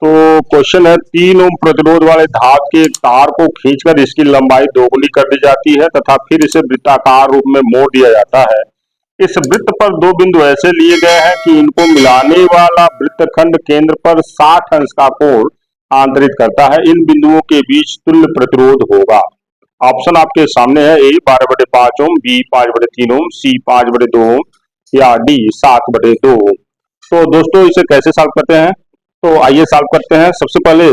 तो क्वेश्चन है 3 ओम प्रतिरोध वाले धातु के एक तार को खींचकर इसकी लंबाई दोगुनी कर दी जाती है तथा फिर इसे वृत्ताकार रूप में मोड़ दिया जाता है। इस वृत्त पर दो बिंदु ऐसे लिए गए हैं कि इनको मिलाने वाला वृत्तखंड केंद्र पर 60 अंश का कोण आंतरित करता है। इन बिंदुओं के बीच तुल्य प्रतिरोध होगा। ऑप्शन आपके सामने है। ए 12/5 ओम, बी 5/3 ओम, सी 5/2 ओम या डी 7/2 ओम। तो दोस्तों इसे कैसे सॉल्व करते हैं, तो आइए सॉल्व करते हैं। सबसे पहले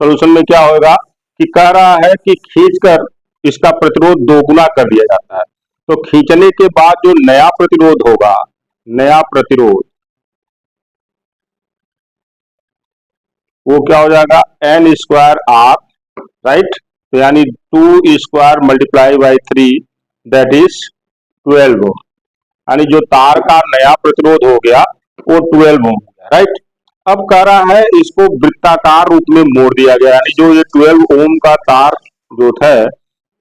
सॉल्यूशन में क्या होगा कि कह रहा है कि खींचकर इसका प्रतिरोध दोगुना कर दिया जाता है। तो खींचने के बाद जो नया प्रतिरोध होगा, नया प्रतिरोध वो क्या हो जाएगा, एन स्क्वायर आर, राइट। तो यानी 2 square multiply by 3 that is 12 ओम। यानी जो तार का नया प्रतिरोध हो गया वो 12 ओम हो गया, राइट। अब कह रहा है इसको वृत्ताकार रूप में मोड़ दिया गया, यानी जो ये 12 ओम का तार जो है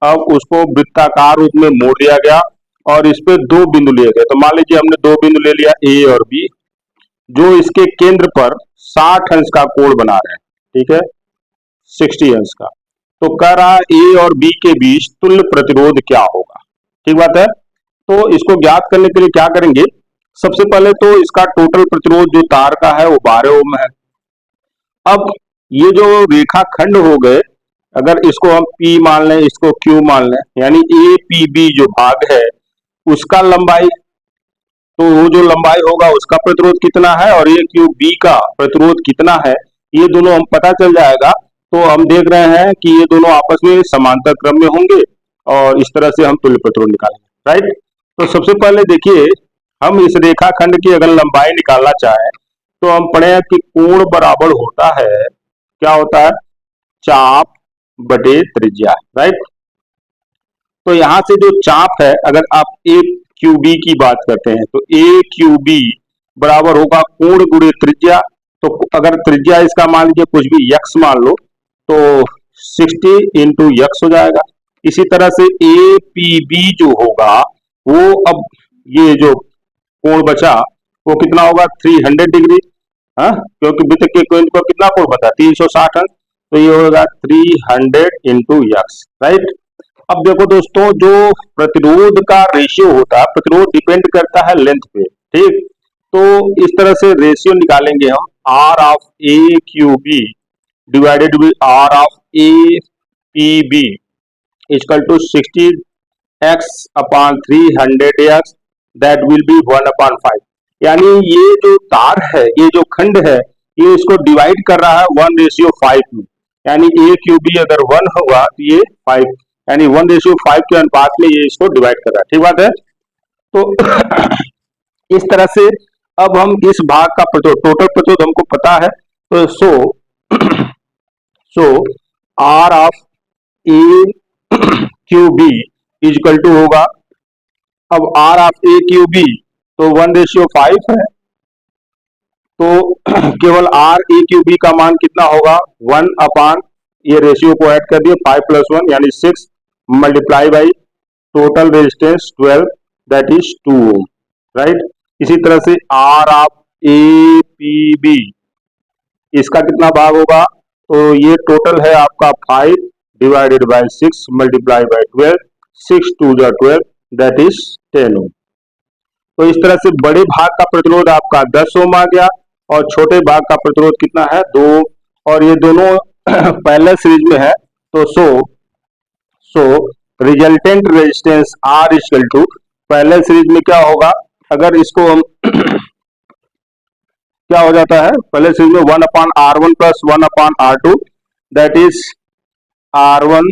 अब उसको वृत्ताकार रूप में मोड़ दिया गया और इस पे दो बिंदु लिए गए। तो मान लीजिए हमने दो बिंदु ले लिया ए और बी, जो इसके केंद्र पर 60 अंश का कोण बना रहे हैं, ठीक है, 60 अंश का। तो कह रहा है ए और बी के बीच तुल्य प्रतिरोध क्या होगा, ठीक बात है। तो इसको ज्ञात करने के लिए क्या करेंगे, सबसे पहले तो इसका टोटल प्रतिरोध जो तार का है वो 12 ओम है। अब ये जो रेखा खंड हो गए, अगर इसको हम P मान लें, इसको Q मान लें, यानी APB जो भाग है उसका लंबाई, तो वो जो लंबाई होगा उसका प्रतिरोध कितना है और ये QB का प्रतिरोध कितना है, ये दोनों हम पता चल जाएगा। तो हम देख रहे हैं कि ये दोनों आपस में समांतर क्रम में होंगे और इस तरह से हम तुल्य प्रतिरोध निकालेंगे, राइट। तो सबसे पहले देखिए, हम इस रेखा खंड की अगर लंबाई निकालना चाहें तो हम पढ़े हैं कि कोण बराबर होता है, क्या होता है, चाप बटे त्रिज्या, राइट। तो यहां से जो चाप है, अगर आप ए क्यूबी की बात करते हैं तो ए क्यूबी बराबर होगा कोण गुणे त्रिज्या। तो अगर त्रिज्या इसका मान लीजिए कुछ भी यक्स मान लो तो 60 इंटू यक्स हो जाएगा। इसी तरह से ए पी बी जो होगा वो, अब ये जो कोण बचा वो कितना होगा, 300 डिग्री, हाँ, क्योंकि वृत्त के केंद्र पर कितना कोण बचा, 360 अंश। तो ये होगा 300 इंटू यक्स, राइट। अब देखो दोस्तों, जो प्रतिरोध का रेशियो होता है, प्रतिरोध डिपेंड करता है लेंथ पे, ठीक। तो इस तरह से रेशियो निकालेंगे हम, R of A Q B divided by R of A P B equal to 60 X upon 300 X, that will be 1/5। यानी ये जो तार है, ये जो खंड है, ये इसको डिवाइड कर रहा है 1:5 में। यानी ए क्यू बी अगर 1 होगा तो ये 5, यानी 1:5 के अनुपात में ये इसको डिवाइड कर रहा है, ठीक बात है। तो इस तरह से अब हम इस भाग का प्रतिरोध, टोटल प्रतिरोध हमको पता है, तो so R of A Q B equal to होगा, अब R of A Q B तो 1:5 है, तो केवल आर ए क्यू बी का मान कितना होगा, 1 अपान, ये रेशियो को ऐड कर दिए 5 + 1 यानी 6 multiply by total resistance 12 that is 2 ohm, right. इसी तरह से R of A P B इसका कितना भाग होगा, तो ये टोटल है आपका 5 डिवाइडेड बाई 6 मल्टीप्लाई बाई 12, 6 2 जा 12 दैट इज 10 ओम। तो इस तरह से बड़े भाग का प्रतिरोध आपका 10 ओम आ गया और छोटे भाग का प्रतिरोध कितना है, 2, और ये दोनों पैरेलल सीरीज में है। तो so resultant resistance R equal to, parallel series में क्या होगा, अगर इसको हम क्या हो जाता है, पैरेलल सीरीज में 1/R1 + 1/R2 that is R1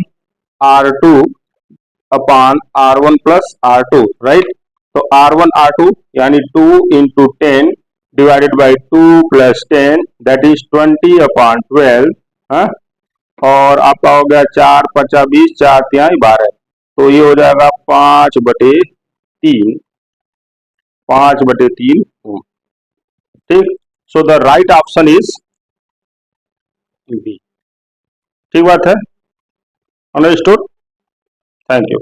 R2 upon R1 + R2, right. तो R1 R2 यानी 2 into 10 divided by 2 + 10 that is 20/12, हाँ, और आपका हो गया 4 × 5 = 20, 4 × 3 = 12, तो ये हो जाएगा 5/3, 5/3 ओम, ठीक। So the right option is B, ठीक बात है, अंडरस्टूड, थैंक यू।